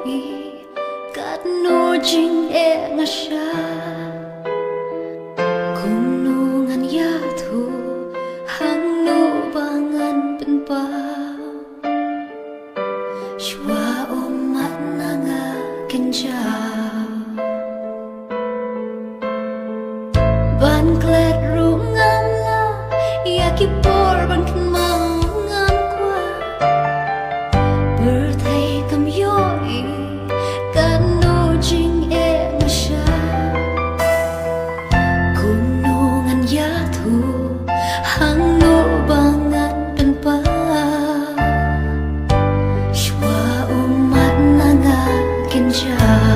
i kat no jing e nga sha kung no ngan ya thu hang no bangan pen pa shwa o mat na nga kenja ban klet ru ngam la ya ki por ban kan mang ngam kwa bur thai kam yo i kan no jing e nga sha kung no ngan ya thu hang no bangan pen pa shwa o mat na nga kenja